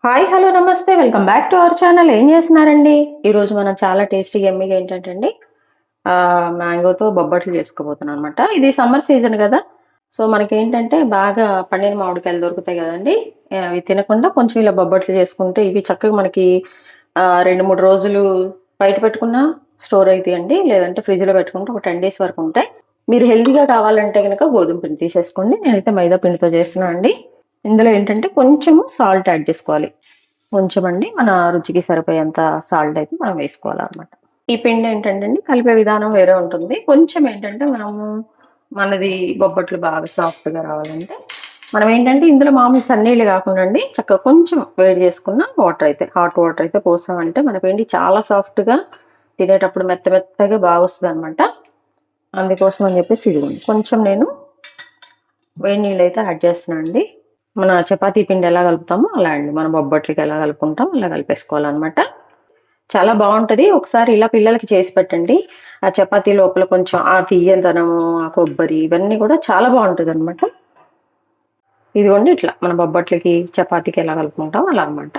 Hi hello నమస్తే welcome back to our channel. ఏం చేస్తున్నారండి? ఈరోజు మనం చాలా టేస్టీగా ఎమ్మిగా ఏంటంటే అండి మ్యాంగోతో బొబ్బట్లు చేసుకోబోతున్నాం అనమాట. ఇది సమ్మర్ సీజన్ కదా, సో మనకేంటంటే బాగా పండిన మామిడికాయలు దొరుకుతాయి కదండి. అవి తినకుండా కొంచెం ఇలా బొబ్బట్లు చేసుకుంటే ఇవి చక్కగా మనకి 2-3 రోజులు బయట పెట్టుకున్నా స్టోర్ అవుతాయండి. లేదంటే ఫ్రిడ్జ్లో పెట్టుకుంటే ఒక 10 డేస్ వరకు ఉంటాయి. మీరు హెల్తీగా కావాలంటే కనుక గోధుమ పిండి తీసేసుకోండి. నేనైతే మైదా పిండితో చేస్తున్నాను అండి. ఇందులో ఏంటంటే కొంచెము సాల్ట్ యాడ్ చేసుకోవాలి. కొంచెం అండి మన రుచికి సరిపోయేంత సాల్ట్ అయితే మనం వేసుకోవాలన్నమాట. ఈ పిండి ఏంటంటే అండి కలిపే విధానం వేరే ఉంటుంది. కొంచెం ఏంటంటే మనది బొబ్బట్లు బాగా సాఫ్ట్‌గా రావాలంటే మనం ఏంటంటే ఇందులో మామూలు చన్నీళ్ళు కాకుండా అండి చక్కగా కొంచెం వేడి చేసుకున్న వాటర్ అయితే హాట్ వాటర్ అయితే పోసామంటే మన పిండి చాలా సాఫ్ట్‌గా తినేటప్పుడు మెత్త మెత్తగా బాగా వస్తుందన్నమాట. అందుకోసం అని చెప్పేసి ఇదిగోండి కొంచెం నేను వేడి నీళ్ళు అయితే యాడ్ చేస్తున్నాను అండి. మన చపాతీ పిండి ఎలా కలుపుతామో అలా అండి. మన బొబ్బట్లకి ఎలా కలుపుకుంటాం అలా కలిపేసుకోవాలన్నమాట. చాలా బాగుంటుంది. ఒకసారి ఇలా పిల్లలకి చేసి పెట్టండి. ఆ చపాతీ లోపల కొంచెం ఆ తియ్యదనము, ఆ కొబ్బరి ఇవన్నీ కూడా చాలా బాగుంటుంది అనమాట. ఇదిగోండి ఇట్లా మన బొబ్బట్లకి చపాతీకి ఎలా కలుపుకుంటాం అలా అనమాట.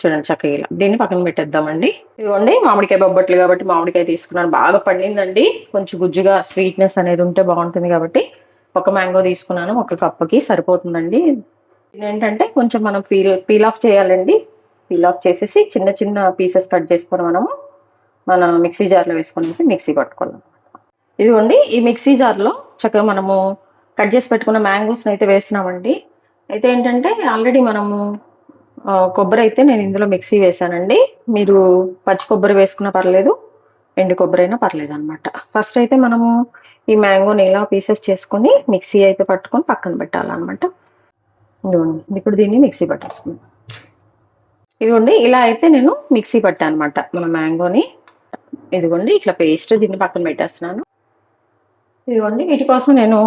చూడండి చక్కగా ఇలా దీన్ని పక్కన పెట్టేద్దామండి. ఇదిగోండి మామిడికాయ బొబ్బట్లు కాబట్టి మామిడికాయ తీసుకున్నాను. బాగా పండిందండి. కొంచెం గుజ్జుగా స్వీట్నెస్ అనేది ఉంటే బాగుంటుంది కాబట్టి ఒక మ్యాంగో తీసుకున్నాను. ఒక కప్పుకి సరిపోతుందండి. ఏంటంటే కొంచెం మనం పీల్ ఆఫ్ చేయాలండి. పీల్ ఆఫ్ చేసేసి చిన్న చిన్న పీసెస్ కట్ చేసుకొని మన మిక్సీ జార్లో వేసుకొని మిక్సీ పట్టుకోవాలి. ఇదిగోండి ఈ మిక్సీ జార్లో చక్కగా మనము కట్ చేసి పెట్టుకున్న మ్యాంగోస్ని అయితే వేసినామండి. అయితే ఏంటంటే ఆల్రెడీ మనము కొబ్బరి అయితే నేను ఇందులో మిక్సీ వేసానండి. మీరు పచ్చి కొబ్బరి వేసుకున్నా పర్లేదు, ఎండు కొబ్బరి అయినా పర్లేదు అనమాట. ఫస్ట్ అయితే మనము ఈ మ్యాంగోని ఇలా పీసెస్ చేసుకొని మిక్సీ అయితే పట్టుకొని పక్కన పెట్టాలన్నమాట. ఇదిగోండి ఇప్పుడు దీన్ని మిక్సీ పట్టేసుకుందాం. ఇదిగోండి ఇలా అయితే నేను మిక్సీ పట్టాను అనమాట మన మ్యాంగోని. ఇదిగోండి ఇట్లా పేస్ట్ దీన్ని పక్కన పెట్టేస్తున్నాను. ఇదిగోండి వీటి కోసం నేను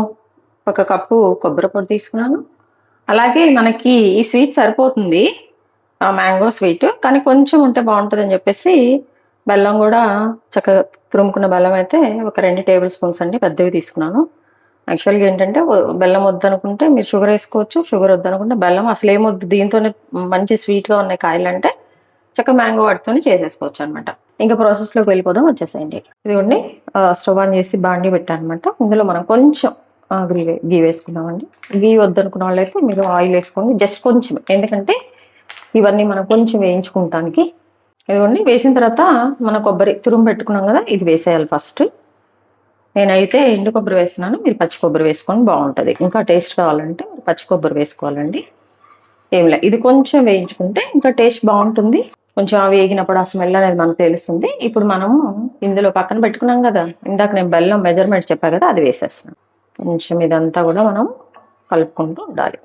ఒక కప్పు కొబ్బరి పొడి తీసుకున్నాను. అలాగే మనకి ఈ స్వీట్ సరిపోతుంది, మ్యాంగో స్వీట్, కానీ కొంచెం ఉంటే బాగుంటుందని చెప్పేసి బెల్లం కూడా చక్కగా తురుముకున్న బెల్లం అయితే ఒక 2 టేబుల్ స్పూన్స్ అండి పెద్దవి తీసుకున్నాను. యాక్చువల్గా ఏంటంటే బెల్లం వద్దనుకుంటే మీరు షుగర్ వేసుకోవచ్చు, షుగర్ వద్దనుకుంటే బెల్లం. అసలు ఏమొద్దు, దీంతోనే మంచి స్వీట్గా ఉన్నాయి కాయలు అంటే చక్కగా మ్యాంగో వాటితోనే చేసేసుకోవచ్చు అనమాట. ఇంకా ప్రాసెస్లోకి వెళ్ళిపోదాం, వచ్చేసేయండి. ఇదిగోండి స్టవ్ ఆన్ చేసి బాండి పెట్టానమాట. ఇందులో మనం కొంచెం గీ వేసుకుందామండి. గీ వద్దనుకున్న వాళ్ళైతే మీరు ఆయిల్ వేసుకోండి, జస్ట్ కొంచెం, ఎందుకంటే ఇవన్నీ మనం కొంచెం వేయించుకుంటానికి. ఇదిగోండి వేసిన తర్వాత మన కొబ్బరి తురుము పెట్టుకున్నాం కదా, ఇది వేసేయాలి ఫస్ట్. నేనైతే ఎండు కొబ్బరి వేస్తున్నాను, మీరు పచ్చి కొబ్బరి వేసుకొని బాగుంటుంది. ఇంకా టేస్ట్ కావాలంటే పచ్చి కొబ్బరి వేసుకోవాలండి. ఏం లే, ఇది కొంచెం వేయించుకుంటే ఇంకా టేస్ట్ బాగుంటుంది. కొంచెం వేగినప్పుడు ఆ స్మెల్ అనేది మనకు తెలుస్తుంది. ఇప్పుడు మనము ఇందులో పక్కన పెట్టుకున్నాం కదా, ఇందాక నేను బెల్లం మెజర్మెంట్ చెప్పా కదా, అది వేసేస్తున్నాను. కొంచెం ఇదంతా కూడా మనం కలుపుకుంటూ ఉండాలి.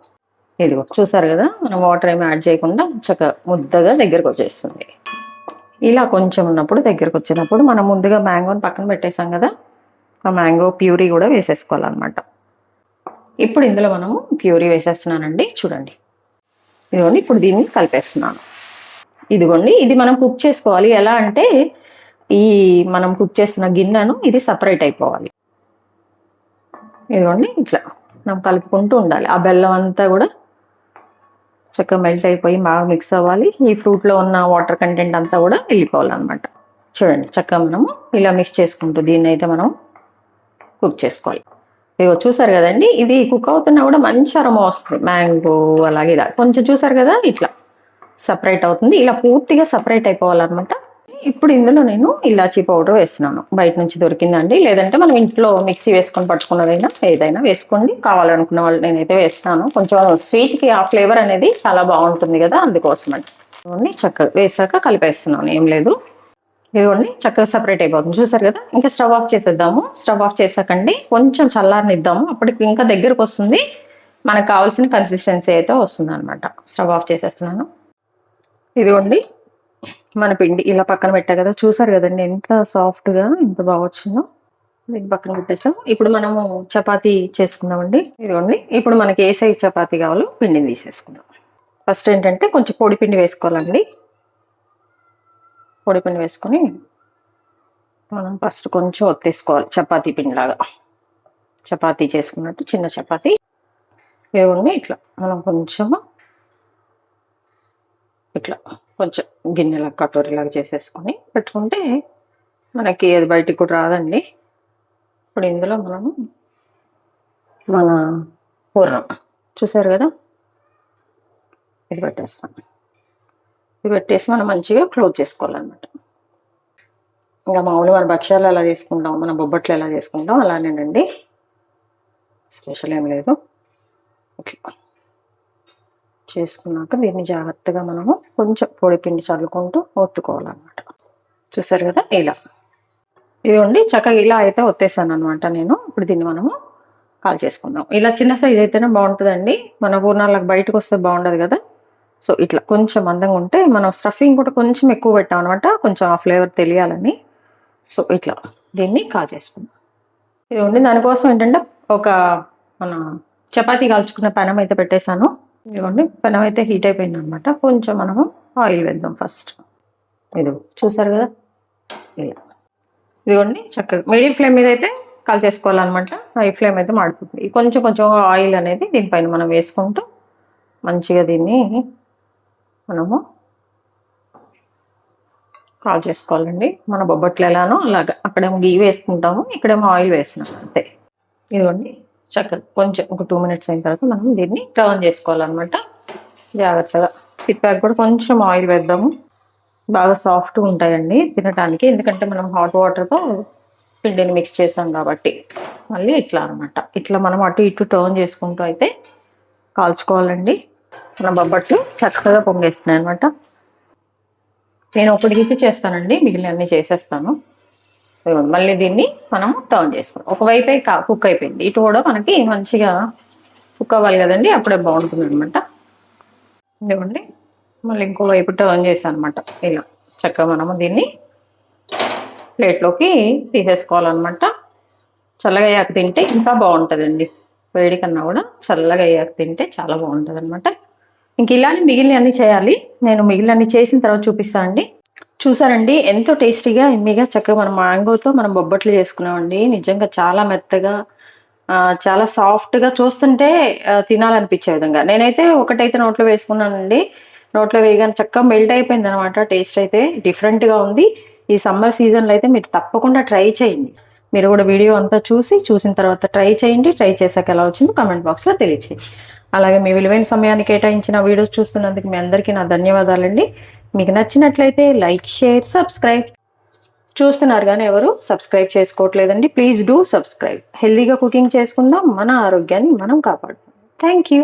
ఇదిగో చూసారు కదా, మనం వాటర్ ఏమి యాడ్ చేయకుండా చక్కగా ముద్దగా దగ్గరకు వచ్చేస్తుంది. ఇలా కొంచెం ఉన్నప్పుడు దగ్గరకు వచ్చినప్పుడు మనం ముందుగా మ్యాంగోని పక్కన పెట్టేసాం కదా, ఆ మ్యాంగో ప్యూరీ కూడా వేసేసుకోవాలన్నమాట. ఇప్పుడు ఇందులో మనము ప్యూరీ వేసేస్తున్నానండి. చూడండి ఇదిగోండి ఇప్పుడు దీన్ని కలిపేస్తున్నాను. ఇదిగోండి ఇది మనం కుక్ చేసుకోవాలి. ఎలా అంటే ఈ మనం కుక్ చేస్తున్న గిన్నెను ఇది సపరేట్ అయిపోవాలి. ఇదిగోండి ఇట్లా మనం కలుపుకుంటూ ఉండాలి. ఆ బెల్లం అంతా కూడా చక్కగా మెల్ట్ అయిపోయి బాగా మిక్స్ అవ్వాలి. ఈ ఫ్రూట్లో ఉన్న వాటర్ కంటెంట్ అంతా కూడా వెళ్ళిపోవాలన్నమాట. చూడండి చక్కగా మనము ఇలా మిక్స్ చేసుకుంటూ దీన్ని అయితే మనం కుక్ చేసుకోవాలి. ఇగో చూసారు కదండి, ఇది కుక్ అవుతున్నా కూడా మంచి అరోమా వస్తుంది. మ్యాంగో అలాగే ఇలా కొంచెం చూసారు కదా, ఇట్లా సపరేట్ అవుతుంది. ఇలా పూర్తిగా సపరేట్ అయిపోవాలన్నమాట. ఇప్పుడు ఇందులో నేను ఇలాచీ పౌడర్ వేస్తున్నాను. బయట నుంచి దొరికిందండి, లేదంటే మనం ఇంట్లో మిక్సీ వేసుకొని పట్టుకున్నదైనా ఏదైనా వేసుకోండి. కావాలనుకున్న వాళ్ళు నేనైతే వేస్తాను. కొంచెం స్వీట్కి ఆ ఫ్లేవర్ అనేది చాలా బాగుంటుంది కదా, అందుకోసం అండి. చక్కగా వేసాక కలిపేస్తున్నాను, ఏం లేదు. ఇదిగోండి చక్కగా సపరేట్ అయిపోతుంది. చూసారు కదా, ఇంకా స్టవ్ ఆఫ్ చేసేద్దాము. స్టవ్ ఆఫ్ చేసాకండి కొంచెం చల్లారనిద్దాము. అప్పటికి ఇంకా దగ్గరకు వస్తుంది, మనకు కావాల్సిన కన్సిస్టెన్సీ అయితే వస్తుంది అనమాట. స్టవ్ ఆఫ్ చేసేస్తున్నాను. ఇదిగోండి మన పిండి ఇలా పక్కన పెట్టా కదా, చూసారు కదండి ఎంత సాఫ్ట్గా ఎంత బాగా వచ్చిందో. దీన్ని పక్కన పెట్టేస్తాం. ఇప్పుడు మనము చపాతీ చేసుకుందామండి. ఇదిగోండి ఇప్పుడు మనకి ఏ సైజ్ చపాతీ కావాలో పిండిని తీసేసుకుందాం. ఫస్ట్ ఏంటంటే కొంచెం పొడి పిండి వేసుకోవాలండి. పొడి పిండి వేసుకొని మనం ఫస్ట్ కొంచెం ఒత్తేసుకోవాలి, చపాతీ పిండిలాగా. చపాతీ చేసుకున్నట్టు చిన్న చపాతీ. ఇదిగోండి ఇట్లా మనం కొంచెము ఇట్లా కొంచెం గిన్నెలా కటోరీలాగా చేసేసుకొని పెట్టుకుంటే మనకి అది బయటికి కూడా రాదండి. ఇప్పుడు ఇందులో మనము మన పూర్ణం చూసారు కదా, ఇది పెట్టేస్తాం. ఇది పెట్టేసి మనం మంచిగా క్లోజ్ చేసుకోవాలన్నమాట. ఇంకా మామూలు మన భక్ష్యాలు ఎలా చేసుకుంటాం, మన బొబ్బట్లు ఎలా చేసుకుంటాం అలానేనండి, స్పెషల్ ఏం లేదు. ఇట్లా చేసుకున్నాక దీన్ని జాగ్రత్తగా మనము కొంచెం పొడి పిండి చల్లుకుంటూ ఒత్తుకోవాలన్నమాట. చూసారు కదా ఇలా. ఇదిగోండి చక్కగా ఇలా అయితే ఒత్తేసాను అనమాట నేను. ఇప్పుడు దీన్ని మనము కాల్ చేసుకుందాం. ఇలా చిన్న సైజ్ అయితేనే బాగుంటుందండి, మన పూర్ణాలకు బయటకు వస్తే బాగుండదు కదా. సో ఇట్లా కొంచెం మందంగా ఉంటే మనం స్టఫింగ్ కూడా కొంచెం ఎక్కువ పెట్టాం అనమాట, కొంచెం ఆ ఫ్లేవర్ తెలియాలని. సో ఇట్లా దీన్ని కాల్ చేసుకుందాం. ఇదిగోండి దానికోసం ఏంటంటే ఒక మన చపాతీ కాల్చుకున్న పెనం అయితే పెట్టేశాను. ఇదిగోండి పెనం అయితే హీట్ అయిపోయింది అనమాట. కొంచెం మనము ఆయిల్ వేద్దాం ఫస్ట్. ఇది చూసారు కదా ఇలా. ఇదిగోండి చక్కగా మీడియం ఫ్లేమ్ మీద అయితే కాల్ చేసుకోవాలన్నమాట. హై ఫ్లేమ్ అయితే మాడిపోతుంది. కొంచెం కొంచెం ఆయిల్ అనేది దీనిపైన మనం వేసుకుంటూ మంచిగా దీన్ని మనము కాల్ చేసుకోవాలండి. మన బొబ్బట్లు ఎలానో అలాగా, అక్కడేమో గీ వేసుకుంటాము, ఇక్కడేమో ఆయిల్ వేస్తున్నాం అంతే. ఇదిగోండి చక్కగా కొంచెం ఒక 2 minutes అయిన తర్వాత మనం దీన్ని టర్న్ చేసుకోవాలన్నమాట జాగ్రత్తగా. తిప్పాక కూడా కొంచెం ఆయిల్ వేద్దాము. బాగా సాఫ్ట్గా ఉంటాయండి తినడానికి, ఎందుకంటే మనం హాట్ వాటర్తో పిండిని మిక్స్ చేసాం కాబట్టి. మళ్ళీ ఇట్లా అనమాట, ఇట్లా మనం అటు ఇటు టర్న్ చేసుకుంటూ అయితే కాల్చుకోవాలండి. మన బొబ్బట్లు చక్కగా పొంగేస్తున్నాయి అనమాట. నేను ఒకటి చేస్తానండి, మిగిలిన అన్నీ చేసేస్తాను. మళ్ళీ దీన్ని మనం టర్న్ చేసుకుంటాం. ఒకవైపే కుక్ అయిపోయింది, ఇటు కూడా మనకి మంచిగా కుక్ అవ్వాలి కదండి, అప్పుడే బాగుంటుంది అనమాట. ఇదిగోండి మళ్ళీ ఇంకోవైపు టర్న్ చేసాను అనమాట. ఇలా చక్కగా మనము దీన్ని ప్లేట్లోకి తీసేసుకోవాలన్నమాట. చల్లగా అయ్యాక తింటే ఇంకా బాగుంటుందండి, వేడి కన్నా కూడా చల్లగా అయ్యాక తింటే చాలా బాగుంటుంది అనమాట. ఇంక ఇలానే మిగిలిన అన్నీ చేయాలి, నేను మిగిలిన అన్నీ చేసిన తర్వాత చూపిస్తానండి. చూసారండి ఎంతో టేస్టీగా ఎమ్మిగా చక్కగా మనం మ్యాంగోతో మనం బొబ్బట్లు చేసుకున్నామండి. నిజంగా చాలా మెత్తగా చాలా సాఫ్ట్గా, చూస్తుంటే తినాలనిపించే విధంగా. నేనైతే ఒకటైతే నోట్లో వేసుకున్నానండి, నోట్లో వేయగానే చక్కగా మెల్ట్ అయిపోయింది అనమాట. టేస్ట్ అయితే డిఫరెంట్గా ఉంది. ఈ సమ్మర్ సీజన్లో అయితే మీరు తప్పకుండా ట్రై చేయండి. మీరు కూడా వీడియో అంతా చూసిన తర్వాత ట్రై చేయండి. ట్రై చేశాక ఎలా వచ్చిందో కామెంట్ బాక్స్లో తెలియచేయండి. అలాగే మీ విలువైన సమయాన్ని కేటాయించిన వీడియోస్ చూస్తున్నందుకు మీ అందరికీ నా ధన్యవాదాలండి. మీకు నచ్చినట్లయితే లైక్, షేర్, సబ్స్క్రైబ్. చూస్తున్నారు కానీ ఎవరు సబ్స్క్రైబ్ చేసుకోవట్లేదండి. Please do subscribe. హెల్తీగా కుకింగ్ చేసుకుందాం, మన ఆరోగ్యాన్ని మనం కాపాడుకుందాం. Thank you.